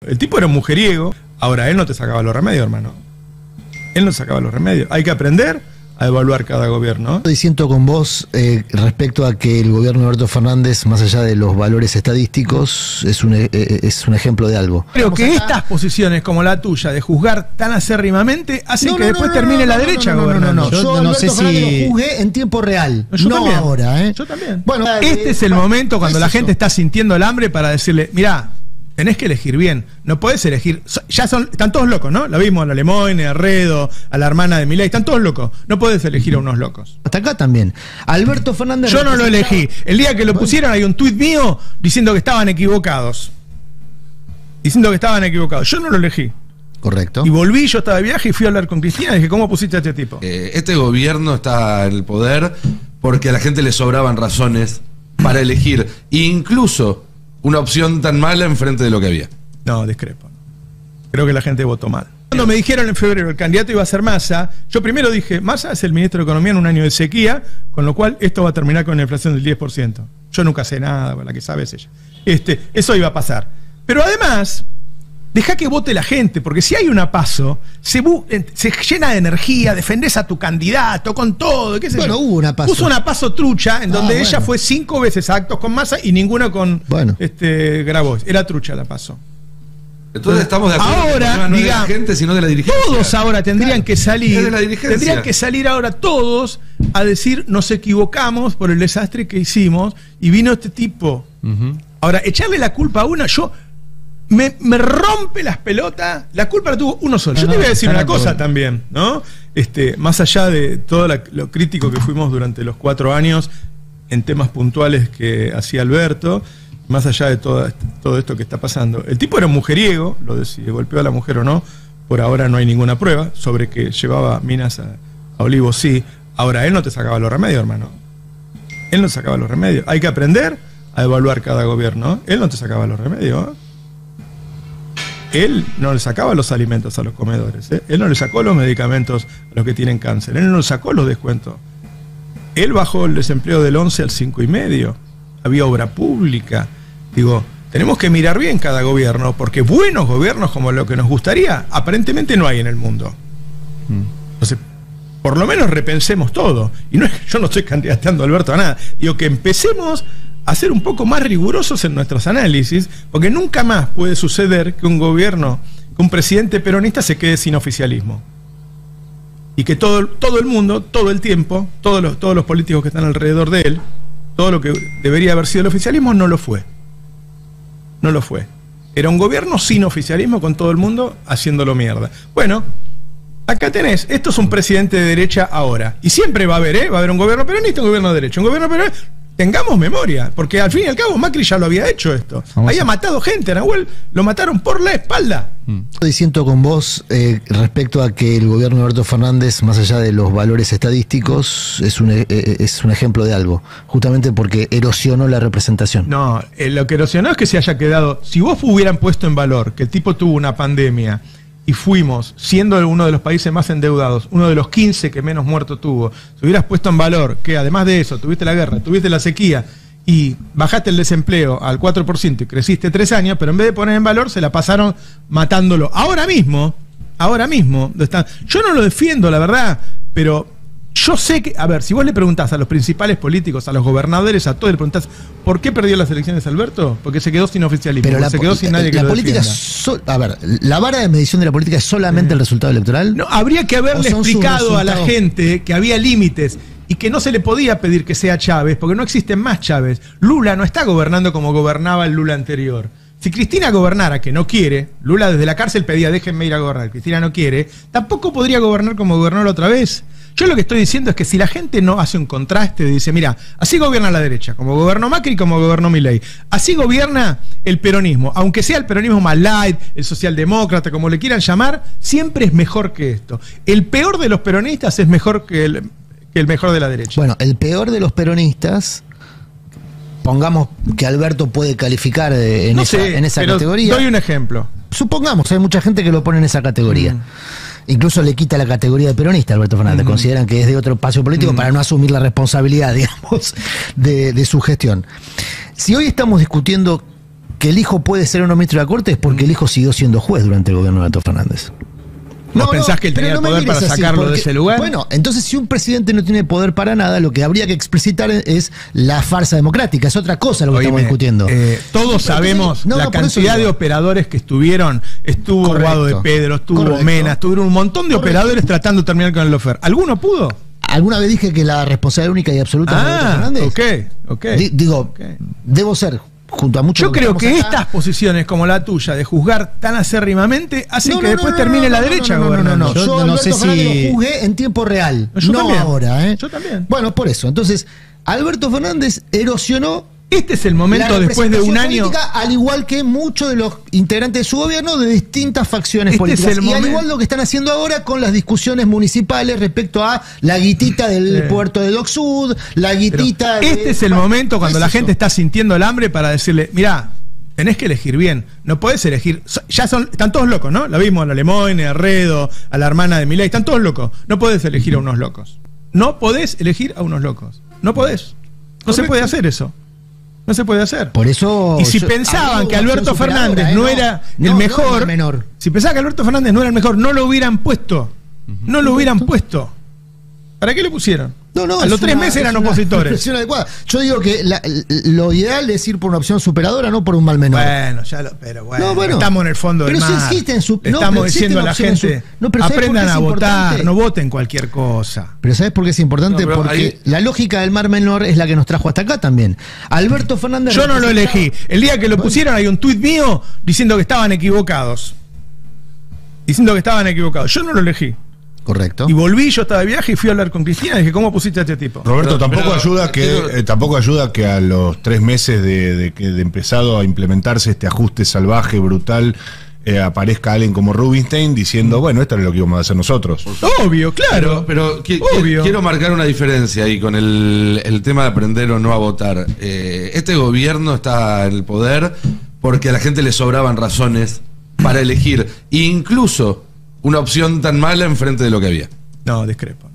El tipo era un mujeriego. Ahora, él no te sacaba los remedios, hermano. Él no sacaba los remedios. Hay que aprender a evaluar cada gobierno. Estoy diciendo con vos respecto a que el gobierno de Alberto Fernández, más allá de los valores estadísticos, es un ejemplo de algo. Creo que estas posiciones como la tuya de juzgar tan acérrimamente hacen que después termine la derecha gobernando. Yo no sé si lo juzgué en tiempo real, yo no también. Ahora. Yo también. Bueno, este es el momento cuando la gente está sintiendo el hambre para decirle, mirá, tenés que elegir bien, no podés elegir, están todos locos, ¿no? Lo vimos a la Lemoyne, a Redo, a la hermana de Milei, están todos locos, no podés elegir a unos locos. Hasta acá también. Alberto Fernández... Yo no lo elegí, el día que lo pusieron hay un tuit mío diciendo que estaban equivocados. Diciendo que estaban equivocados, yo no lo elegí. Correcto. Y volví, yo estaba de viaje y fui a hablar con Cristina y dije, ¿cómo pusiste a este tipo? Este gobierno está en el poder porque a la gente le sobraban razones para elegir, incluso una opción tan mala enfrente de lo que había. No, discrepo. Creo que la gente votó mal. Cuando me dijeron en febrero el candidato iba a ser Massa, yo primero dije, Massa es el ministro de Economía en un año de sequía, con lo cual esto va a terminar con una inflación del 10%. Yo nunca sé nada, la que sabe es ella. Eso iba a pasar. Pero además, deja que vote la gente, porque si hay una PASO, se llena de energía, defendés a tu candidato con todo, qué sé yo. Hubo una PASO. Puso una PASO trucha, en donde ella fue 5 veces a actos con Massa y ninguna con Grabois. Era trucha la PASO. Entonces estamos de acuerdo ahora, no de la gente, sino de la dirigencia. Todos ahora tendrían que salir. De la dirigencia. Tendrían que salir ahora todos a decir, nos equivocamos por el desastre que hicimos y vino este tipo. Ahora, echarle la culpa a una, me rompe las pelotas. La culpa la tuvo uno solo. Yo te voy a decir una cosa también, ¿no? Más allá de todo lo crítico que fuimos durante los 4 años en temas puntuales que hacía Alberto, más allá de todo esto que está pasando. El tipo era un mujeriego, lo de si golpeó a la mujer o no, por ahora no hay ninguna prueba. Sobre que llevaba minas a Olivos, sí. Ahora, él no te sacaba los remedios, hermano. Él no sacaba los remedios. Hay que aprender a evaluar cada gobierno. Él no te sacaba los remedios. Él no le sacaba los alimentos a los comedores. Él no le sacó los medicamentos a los que tienen cáncer. Él no le sacó los descuentos. Él bajó el desempleo del 11 al 5,5. Había obra pública. Digo, tenemos que mirar bien cada gobierno, porque buenos gobiernos como lo que nos gustaría, aparentemente no hay en el mundo. Entonces, por lo menos repensemos todo. Y yo no estoy candidateando a Alberto a nada. Digo que empecemos a ser un poco más rigurosos en nuestros análisis, porque nunca más puede suceder que un gobierno, que un presidente peronista se quede sin oficialismo. Y que todo el mundo, todo el tiempo, todos los políticos que están alrededor de él, todo lo que debería haber sido el oficialismo no lo fue. No lo fue. Era un gobierno sin oficialismo, con todo el mundo haciéndolo mierda. Bueno, acá tenés, esto es un presidente de derecha ahora. Y siempre va a haber un gobierno peronista, un gobierno de derecha, un gobierno peronista. Tengamos memoria, porque al fin y al cabo Macri ya lo había hecho esto. Había matado gente, a Nahuel lo mataron por la espalda. Estoy diciendo con vos respecto a que el gobierno de Alberto Fernández, más allá de los valores estadísticos, es un ejemplo de algo, justamente porque erosionó la representación. No, lo que erosionó es que se haya quedado. Si vos hubieran puesto en valor que el tipo tuvo una pandemia y fuimos, siendo uno de los países más endeudados, uno de los 15 que menos muertos tuvo, si hubieras puesto en valor que además de eso tuviste la guerra, tuviste la sequía y bajaste el desempleo al 4% y creciste 3 años, pero en vez de poner en valor se la pasaron matándolo. Ahora mismo, yo no lo defiendo, la verdad, pero yo sé que, a ver, si vos le preguntás a los principales políticos, a los gobernadores, a todos, le preguntás ¿por qué perdió las elecciones Alberto? Porque se quedó sin oficialismo, pero se quedó sin nadie que la lo política defienda. a ver, ¿la vara de medición de la política es solamente el resultado electoral? No, habría que haberle explicado a la gente que había límites y que no se le podía pedir que sea Chávez, porque no existen más Chávez. Lula no está gobernando como gobernaba el Lula anterior. Si Cristina gobernara, que no quiere, Lula desde la cárcel pedía déjenme ir a gobernar, Cristina no quiere, tampoco podría gobernar como gobernó la otra vez. Yo lo que estoy diciendo es que si la gente no hace un contraste, dice, mira, así gobierna la derecha, como gobernó Macri, como gobernó Milei, así gobierna el peronismo, aunque sea el peronismo más light, el socialdemócrata, como le quieran llamar, siempre es mejor que esto. El peor de los peronistas es mejor que el mejor de la derecha. Bueno, el peor de los peronistas, pongamos que Alberto puede calificar en esa categoría. Doy un ejemplo. Supongamos, hay mucha gente que lo pone en esa categoría. Incluso le quita la categoría de peronista a Alberto Fernández. Consideran que es de otro espacio político para no asumir la responsabilidad, digamos, de su gestión. Si hoy estamos discutiendo que el hijo puede ser un ministro de la Corte es porque el hijo siguió siendo juez durante el gobierno de Alberto Fernández. ¿Vos pensás que él tenía el poder para sacarlo de ese lugar? Bueno, entonces si un presidente no tiene poder para nada, lo que habría que explicitar es la farsa democrática. Es otra cosa lo que estamos discutiendo. Todos sabemos la cantidad de operadores que estuvieron. Estuvo Guado de Pedro, estuvo Mena, estuvieron un montón de operadores tratando de terminar con el lawfare. ¿Alguno pudo? ¿Alguna vez dije que la responsabilidad única y absoluta de Alberto Fernández? Ok. Debo ser... junto a muchos. Yo creo que estas posiciones como la tuya de juzgar tan acérrimamente hacen que después termine la derecha gobernando. Yo no sé si lo juzgué en tiempo real, no ahora. Yo también. Bueno, por eso. Entonces, Alberto Fernández erosionó. Este es el momento después de un año. Al igual que muchos de los integrantes de su gobierno de distintas facciones políticas. Y al igual lo que están haciendo ahora con las discusiones municipales respecto a la guitita del puerto de Dock Sud, la guitita de... Este es el momento cuando la gente está sintiendo el hambre para decirle, mirá, tenés que elegir bien, no podés elegir, están todos locos, ¿no? Lo vimos a la Lemoyne, a Redo, a la hermana de Milei, están todos locos. No podés elegir a unos locos. No podés elegir a unos locos. No podés. No se puede hacer eso. No se puede hacer. Por eso. Y si pensaban que Alberto Fernández no era el mejor, si pensaban que Alberto Fernández no era el mejor, no lo hubieran puesto. No lo hubieran puesto. ¿Para qué lo pusieron? A los 3 meses eran opositores. Yo digo que lo ideal es ir por una opción superadora, no por un mal menor. Bueno, estamos en el fondo del mar. Estamos diciendo a la gente, aprendan a votar, no voten cualquier cosa. Pero ¿sabes por qué es importante? Porque la lógica del mar menor es la que nos trajo hasta acá también. Alberto Fernández... Yo no lo elegí. El día que lo pusieron hay un tuit mío diciendo que estaban equivocados. Yo no lo elegí. Correcto. Y volví, yo estaba de viaje y fui a hablar con Cristina y dije, ¿cómo pusiste a este tipo? Roberto, tampoco ayuda que a los 3 meses de empezado a implementarse este ajuste salvaje, brutal, aparezca alguien como Rubinstein diciendo, bueno, esto es lo que íbamos a hacer nosotros. Obvio, claro. Pero quiero marcar una diferencia ahí con el tema de aprender o no a votar. Este gobierno está en el poder porque a la gente le sobraban razones para elegir incluso una opción tan mala enfrente de lo que había. No, discrepo.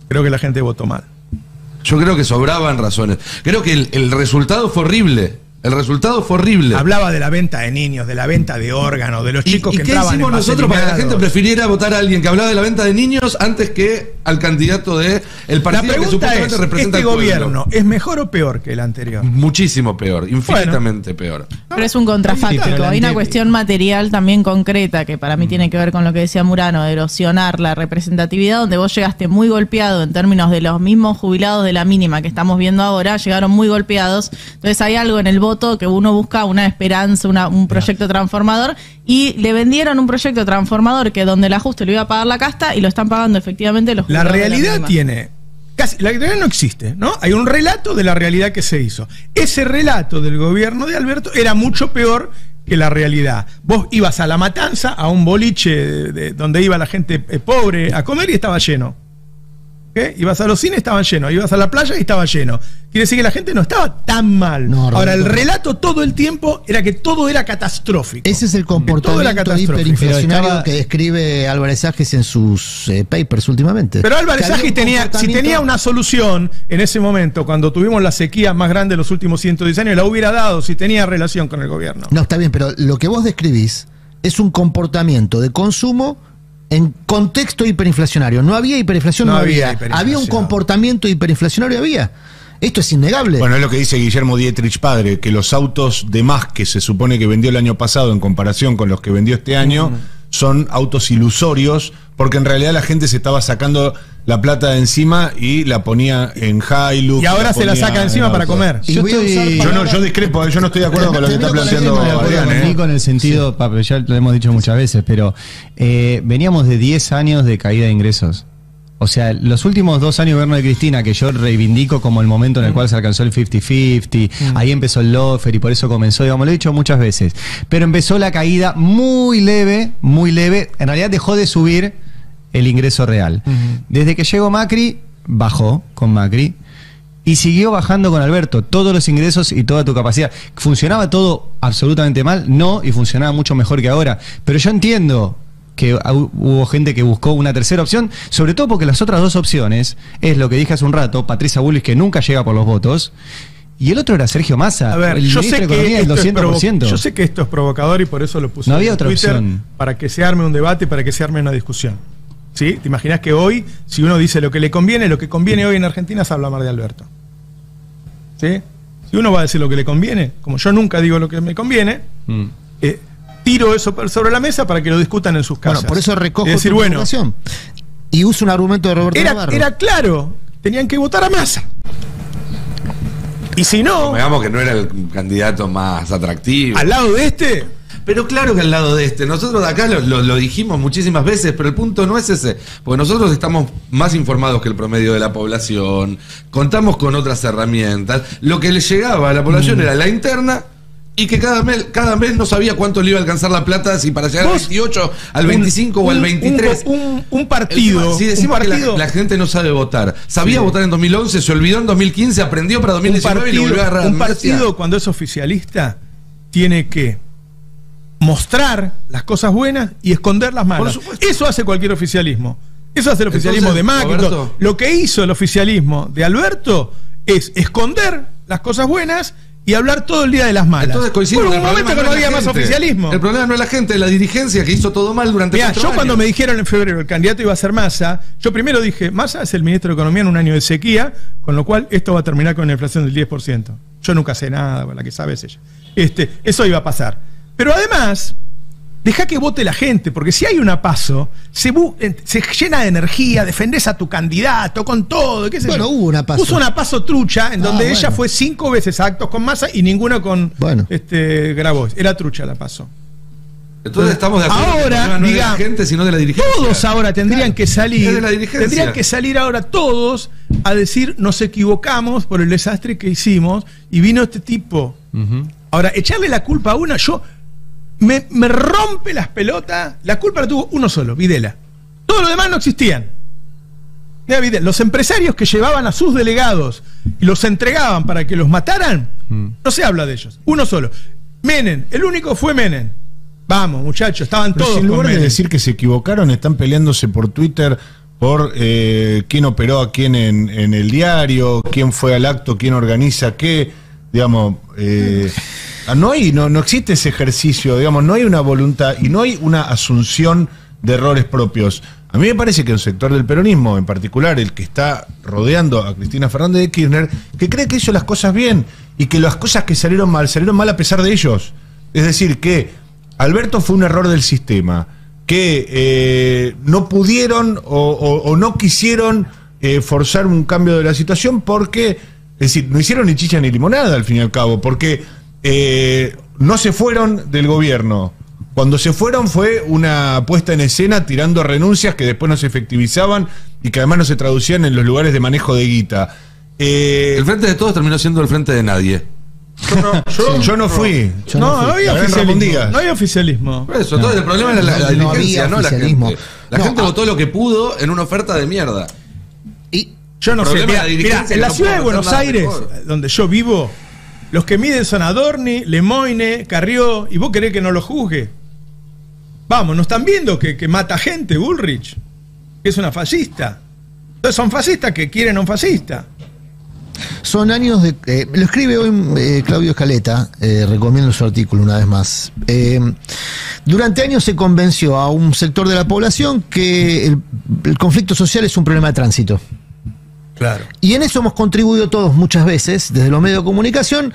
Creo que la gente votó mal. Yo creo que sobraban razones. Creo que el resultado fue horrible. Hablaba de la venta de niños, de la venta de órganos, de los chicos que entraban en ¿qué hicimos nosotros para que la gente prefiriera votar a alguien que hablaba de la venta de niños antes que al candidato del partido que supuestamente representa al pueblo? ¿Este gobierno es mejor o peor que el anterior? Muchísimo peor, infinitamente peor. Pero es un contrafáctico. Hay una cuestión material también concreta que para mí tiene que ver con lo que decía Murano, de erosionar la representatividad, donde vos llegaste muy golpeado en términos de los mismos jubilados de la mínima que estamos viendo ahora, llegaron muy golpeados. Entonces hay algo en el voto que uno busca, una esperanza, un proyecto transformador, y le vendieron un proyecto transformador que donde el ajuste lo iba a pagar la casta y lo están pagando efectivamente los jubilados. La realidad tiene... la realidad no existe, ¿no? Hay un relato de la realidad que se hizo. Ese relato del gobierno de Alberto era mucho peor que la realidad. Vos ibas a La Matanza, a un boliche donde iba la gente pobre a comer y estaba lleno. Ibas a los cines, estaban llenos. Ibas a la playa y estaba lleno. Quiere decir que la gente no estaba tan mal. Ahora, el relato todo el tiempo era que todo era catastrófico. Ese es el comportamiento hiperinflacionario que describe Álvarez Agis en sus papers últimamente. Pero Álvarez Agis tenía una solución en ese momento, cuando tuvimos la sequía más grande de los últimos 110 años, la hubiera dado si tenía relación con el gobierno. No, está bien, pero lo que vos describís es un comportamiento de consumo en contexto hiperinflacionario. No había hiperinflación, no había. Había un comportamiento hiperinflacionario, había. Esto es innegable. Bueno, es lo que dice Guillermo Dietrich padre, que los autos de más que se supone que vendió el año pasado en comparación con los que vendió este año son autos ilusorios, porque en realidad la gente se estaba sacando la plata de encima y la ponía en Hilux. Y ahora se la saca de encima para comer. Yo discrepo, yo no estoy de acuerdo con lo que está planteando Adrián. Con el sentido, ya lo hemos dicho muchas veces, pero veníamos de 10 años de caída de ingresos. O sea, los últimos 2 años de gobierno de Cristina, que yo reivindico como el momento en el cual se alcanzó el 50-50, ahí empezó el lawfare y por eso comenzó, digamos, lo he dicho muchas veces. Pero empezó la caída muy leve, en realidad dejó de subir el ingreso real. Desde que llegó Macri, bajó con Macri y siguió bajando con Alberto. Todos los ingresos y toda tu capacidad. ¿Funcionaba todo absolutamente mal? No, y funcionaba mucho mejor que ahora. Pero yo entiendo que hubo gente que buscó una tercera opción, sobre todo porque las otras 2 opciones es lo que dije hace un rato, Patricia Bullrich, que nunca llega por los votos, Y el otro era Sergio Massa. A ver, yo sé que el 200%. Yo sé que esto es provocador y por eso lo puse no había en otra Twitter opción. Para que se arme un debate y para que se arme una discusión. ¿Sí? ¿Te imaginas que hoy, si uno dice lo que conviene hoy en Argentina es hablar mal de Alberto? ¿Sí? Si uno va a decir lo que le conviene, como yo nunca digo lo que me conviene, tiro eso sobre la mesa para que lo discutan en sus casas. Bueno, por eso recojo tu información. Y uso un argumento de Roberto Navarro. Era claro, tenían que votar a Massa. Y si no... Digamos que no era el candidato más atractivo. ¿Al lado de este? Pero claro que al lado de este. Nosotros acá lo dijimos muchísimas veces, pero el punto no es ese. Porque nosotros estamos más informados que el promedio de la población. Contamos con otras herramientas. Lo que le llegaba a la población era la interna y que cada mes no sabía cuánto le iba a alcanzar la plata, si para llegar al 28, al 25 o al 23. Un partido. Si decimos que la gente no sabe votar. Sabía votar en 2011, se olvidó en 2015, aprendió para 2019 y lo volvió a agarrar. Un partido, cuando es oficialista, tiene que mostrar las cosas buenas y esconder las malas. Eso hace cualquier oficialismo. Eso hace el oficialismo de Macri. Lo que hizo el oficialismo de Alberto es esconder las cosas buenas y hablar todo el día de las malas. Entonces coincido en un momento que no había más oficialismo. El problema no es la gente, es la dirigencia que hizo todo mal durante 4 años. Cuando me dijeron en febrero el candidato iba a ser Massa, yo primero dije, Massa es el ministro de Economía en un año de sequía, con lo cual esto va a terminar con una inflación del 10%. Yo nunca sé nada, la que sabe es ella. Eso iba a pasar. Pero además, deja que vote la gente, porque si hay una PASO, se llena de energía, defendés a tu candidato con todo. ¿Qué sé yo? Hubo una PASO. Puso una PASO trucha en donde ella fue 5 veces a actos con Massa y ninguna con Grabois. Era trucha la PASO. Entonces estamos de acuerdo. Ahora, no de la gente, sino de la dirigencia. Todos ahora tendrían que salir. Es de la dirigencia. Tendrían que salir ahora todos a decir nos equivocamos por el desastre que hicimos y vino este tipo. Ahora, echarle la culpa a una, me rompe las pelotas. La culpa la tuvo uno solo, Videla. Todos los demás no existían. Mira, Videla, los empresarios que llevaban a sus delegados y los entregaban para que los mataran, no se habla de ellos. Uno solo. Menem, el único fue Menem. Vamos, muchachos, estaban todos. En lugar de decir que se equivocaron, están peleándose por Twitter por quién operó a quién en el diario, quién fue al acto, quién organiza qué. Digamos, no existe ese ejercicio, digamos, no hay una voluntad y no hay una asunción de errores propios. A mí me parece que un sector del peronismo, en particular el que está rodeando a Cristina Fernández de Kirchner, que cree que hizo las cosas bien y que las cosas que salieron mal a pesar de ellos. Es decir, que Alberto fue un error del sistema, que no pudieron o no quisieron forzar un cambio de la situación porque, es decir, no hicieron ni chicha ni limonada al fin y al cabo, porque no se fueron del gobierno. Cuando se fueron fue una puesta en escena tirando renuncias que después no se efectivizaban y que además no se traducían en los lugares de manejo de guita. El frente de todos terminó siendo el frente de nadie. Yo no fui. No había oficialismo. No había oficialismo. Por eso, entonces el problema era la dirigencia, no la gente. La gente votó lo que pudo en una oferta de mierda. Y yo no sé, mira, en la ciudad de Buenos Aires, donde yo vivo, los que miden son Adorni, Lemoyne, Carrió, y vos querés que no lo juzgue. Vamos, no están viendo que mata gente, Bullrich, que es una fascista. Entonces son fascistas que quieren a un fascista. Son años de... lo escribe hoy Claudio Escaleta, recomiendo su artículo una vez más. Durante años se convenció a un sector de la población que el conflicto social es un problema de tránsito. Claro. Y en eso hemos contribuido todos muchas veces, desde los medios de comunicación,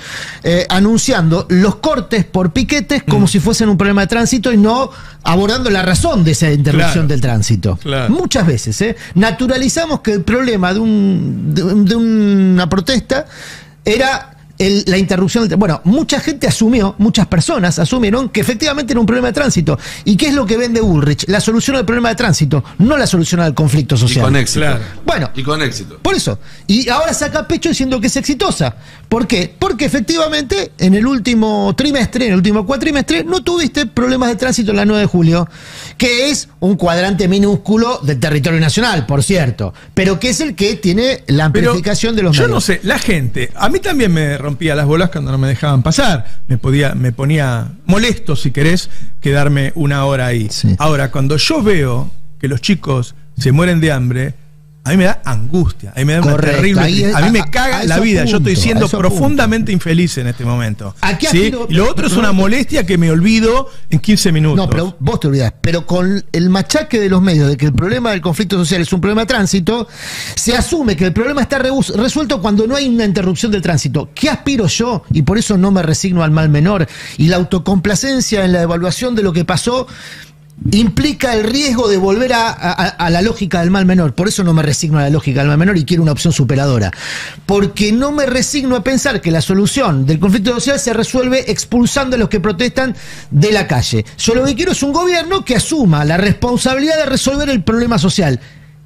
anunciando los cortes por piquetes como si fuesen un problema de tránsito y no abordando la razón de esa interrupción del tránsito. Claro. Muchas veces, naturalizamos que el problema de una protesta era la interrupción del... Bueno, mucha gente asumió, muchas personas asumieron que efectivamente era un problema de tránsito. ¿Y qué es lo que vende Bullrich? La solución al problema de tránsito, no la solución al conflicto social. Y con éxito. Claro. Bueno, y con éxito. Por eso. Y ahora saca pecho diciendo que es exitosa. ¿Por qué? Porque efectivamente en el último trimestre, en el último cuatrimestre, no tuviste problemas de tránsito en la 9 de julio, que es un cuadrante minúsculo del territorio nacional, por cierto, pero que es el que tiene la amplificación de los medios. Yo no sé, la gente, a mí también me rompía las bolas cuando no me dejaban pasar, me ponía molesto, si querés, quedarme una hora ahí. Sí. Ahora, cuando yo veo que los chicos se mueren de hambre, a mí me da angustia, a mí me da una terrible... A mí me caga la vida, yo estoy siendo profundamente infeliz en este momento. ¿Sí? Y lo otro es una molestia que me olvido en 15 minutos. No, pero vos te olvidás. Pero con el machaque de los medios de que el problema del conflicto social es un problema de tránsito, se asume que el problema está resuelto cuando no hay una interrupción del tránsito. ¿Qué aspiro yo? Y por eso no me resigno al mal menor. Y la autocomplacencia en la evaluación de lo que pasó implica el riesgo de volver a la lógica del mal menor. Por eso no me resigno a la lógica del mal menor y quiero una opción superadora. Porque no me resigno a pensar que la solución del conflicto social se resuelve expulsando a los que protestan de la calle. Yo lo que quiero es un gobierno que asuma la responsabilidad de resolver el problema social.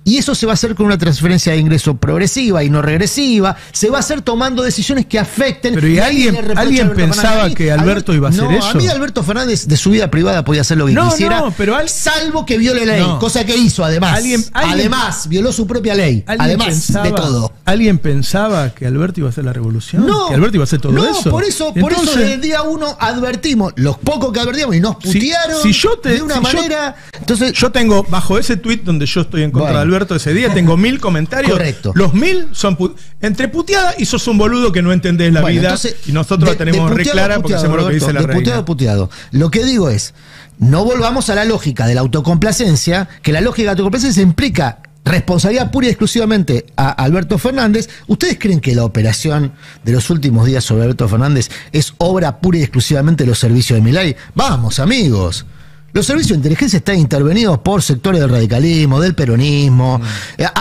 Y eso se va a hacer con una transferencia de ingreso progresiva y no regresiva. Se va a hacer tomando decisiones que afecten. Pero ¿y alguien pensaba que Alberto iba a hacer eso? A mí Alberto Fernández de su vida privada podía hacer lo que quisiera, salvo que viole la ley, cosa que hizo además. Además, violó su propia ley. Además de todo. ¿Alguien pensaba que Alberto iba a hacer la revolución? No. ¿Que Alberto iba a hacer todo eso? Por eso desde el día 1 advertimos, los pocos que advertimos, y nos putearon de una manera. Entonces, yo tengo, bajo ese tuit donde yo estoy en contra de Alberto ese día, tengo 1000 comentarios. Correcto. Los 1000 son entre puteada y sos un boludo que no entendés la vida. Entonces, y nosotros la tenemos re clara porque sabemos lo que dice la reina. Puteado. Lo que digo es, no volvamos a la lógica de la autocomplacencia, que la lógica de la autocomplacencia implica responsabilidad pura y exclusivamente a Alberto Fernández. ¿Ustedes creen que la operación de los últimos días sobre Alberto Fernández es obra pura y exclusivamente de los servicios de Milei? Vamos, amigos. Los servicios de inteligencia están intervenidos por sectores del radicalismo, del peronismo.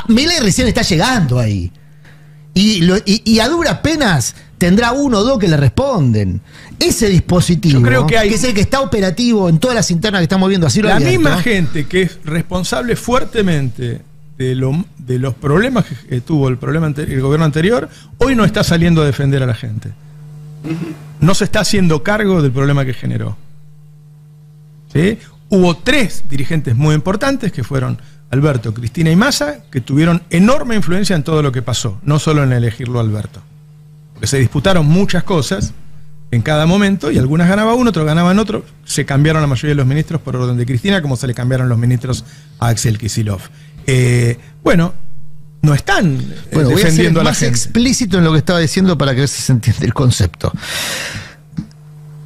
Milei recién está llegando ahí. Y a duras penas tendrá 1 o 2 que le responden. Ese dispositivo, yo creo que es el que está operativo en todas las internas que estamos viendo, así lo abierto. Misma gente que es responsable fuertemente de los problemas que tuvo el gobierno anterior, hoy no está saliendo a defender a la gente. No se está haciendo cargo del problema que generó. ¿Sí? Hubo 3 dirigentes muy importantes que fueron Alberto, Cristina y Massa, que tuvieron enorme influencia en todo lo que pasó, no solo en elegirlo a Alberto. Porque se disputaron muchas cosas en cada momento y algunas ganaba uno, otros ganaban otro. Se cambiaron la mayoría de los ministros por orden de Cristina, como se le cambiaron los ministros a Axel Kicillof. No están defendiendo a la gente. Voy a ser más explícito en lo que estaba diciendo para que ver si se entiende el concepto.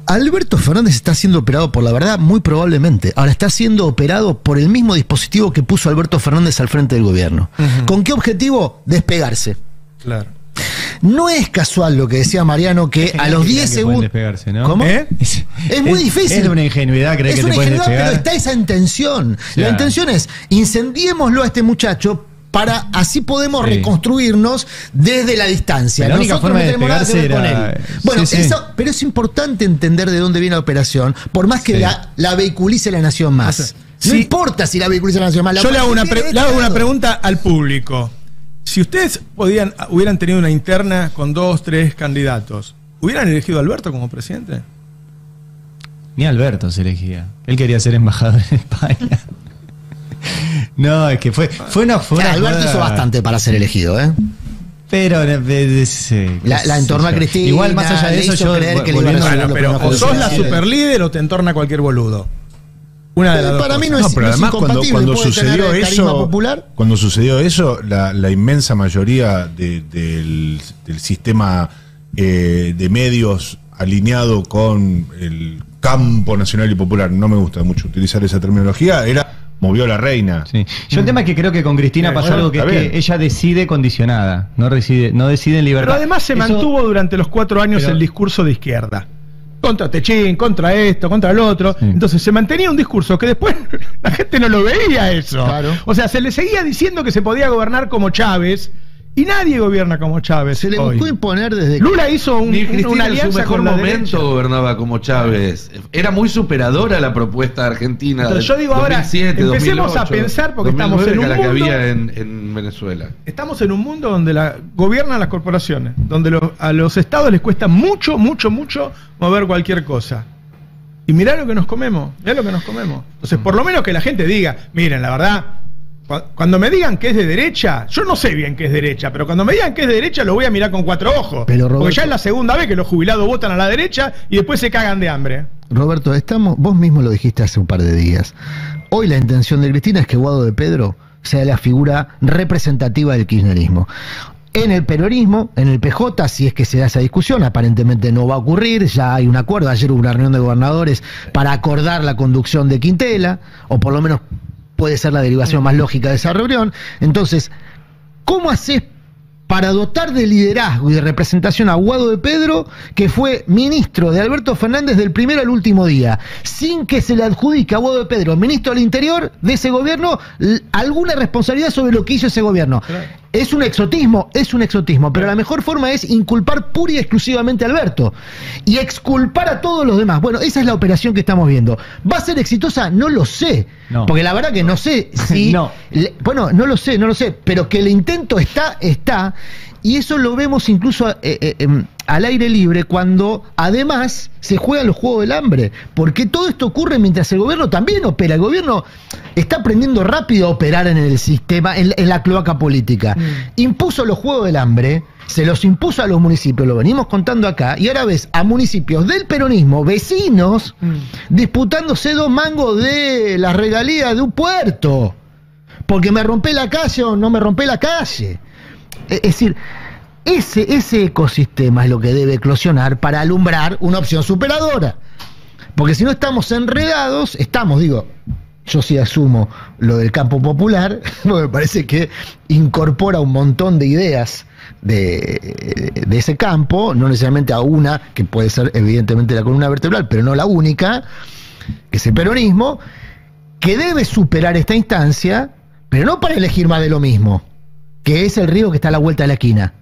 Alberto Fernández está siendo operado por la verdad, muy probablemente. Ahora está siendo operado por el mismo dispositivo que puso Alberto Fernández al frente del gobierno. ¿Con qué objetivo? Despegarse. Claro. No es casual lo que decía Mariano, que a los 10 segundos... despegarse, ¿no? ¿Cómo? Es muy difícil. Es una ingenuidad creer que te puedes despegar. Pero está esa intención. Claro. La intención es, incendiémoslo a este muchacho para así podemos reconstruirnos desde la distancia. La única forma de despegarse era... con él. Bueno, pero es importante entender de dónde viene la operación, por más que la vehiculice la Nación Más. No importa si la vehiculice la Nación Más. Yo le hago una pregunta al público. Si ustedes hubieran tenido una interna con 2, 3 candidatos, ¿hubieran elegido a Alberto como presidente? Ni Alberto se elegía. Él quería ser embajador en España. No, es que fue una Alberto hizo bastante para ser elegido, ¿eh? Pero la entorna a Cristina. Igual, más allá de eso, yo creer que pero o sos la superlíder o te entorna cualquier boludo. Una de las dos para mí cosas. pero además cuando sucedió eso, la inmensa mayoría del sistema de medios alineado con el campo nacional y popular, no me gusta mucho utilizar esa terminología, movió la reina. Sí. Yo el tema es que creo que con Cristina pasó algo que es que ella decide condicionada, no decide en libertad. Pero además se mantuvo durante los 4 años el discurso de izquierda. Contra Techín, contra esto, contra el otro. Sí. Entonces se mantenía un discurso que después la gente no lo veía eso. Claro. O sea, se le seguía diciendo que se podía gobernar como Chávez. Y nadie gobierna como Chávez. Se le buscó imponer desde... Lula hizo una alianza en su mejor momento gobernaba como Chávez. Era muy superadora la propuesta argentina. Entonces, yo digo 2007, ahora, empecemos 2008, a pensar, porque estamos en un mundo... la que había en Venezuela. Estamos en un mundo donde gobiernan las corporaciones, donde a los estados les cuesta mucho mover cualquier cosa. Y mirá lo que nos comemos, Entonces, por lo menos que la gente diga, miren, la verdad... Cuando me digan que es de derecha, yo no sé bien qué es derecha, pero cuando me digan que es de derecha lo voy a mirar con 4 ojos. Pero Roberto, porque ya es la segunda vez que los jubilados votan a la derecha y después se cagan de hambre. Roberto, vos mismo lo dijiste hace un par de días. Hoy la intención de Cristina es que Guado de Pedro sea la figura representativa del kirchnerismo. En el peronismo, en el PJ, si es que se da esa discusión, aparentemente no va a ocurrir, ya hay un acuerdo, ayer hubo una reunión de gobernadores para acordar la conducción de Quintela, o por lo menos puede ser la derivación más lógica de esa reunión. Entonces, ¿cómo haces para dotar de liderazgo y de representación a Guado de Pedro, que fue ministro de Alberto Fernández del primero al último día, sin que se le adjudique a Guado de Pedro, ministro del Interior de ese gobierno, alguna responsabilidad sobre lo que hizo ese gobierno? Claro. Es un exotismo, pero la mejor forma es inculpar pura y exclusivamente a Alberto y exculpar a todos los demás. Bueno, esa es la operación que estamos viendo. ¿Va a ser exitosa? No lo sé. No. Porque la verdad que no sé si... no. Bueno, no lo sé, pero que el intento está, y eso lo vemos incluso al aire libre cuando además se juegan los juegos del hambre, porque todo esto ocurre mientras el gobierno también opera. El gobierno está aprendiendo rápido a operar en el sistema, en la cloaca política. Impuso los juegos del hambre, se los impuso a los municipios, lo venimos contando acá, y ahora ves a municipios del peronismo, vecinos, disputándose 2 mangos de las regalías de un puerto, porque me rompé la calle o no me rompé la calle. Es decir, ese ecosistema es lo que debe eclosionar para alumbrar una opción superadora. Porque si no estamos enredados, yo sí asumo lo del campo popular, porque me parece que incorpora un montón de ideas de ese campo, no necesariamente a una, que puede ser evidentemente la columna vertebral, pero no la única, que es el peronismo, que debe superar esta instancia, pero no para elegir más de lo mismo, que es el río que está a la vuelta de la esquina.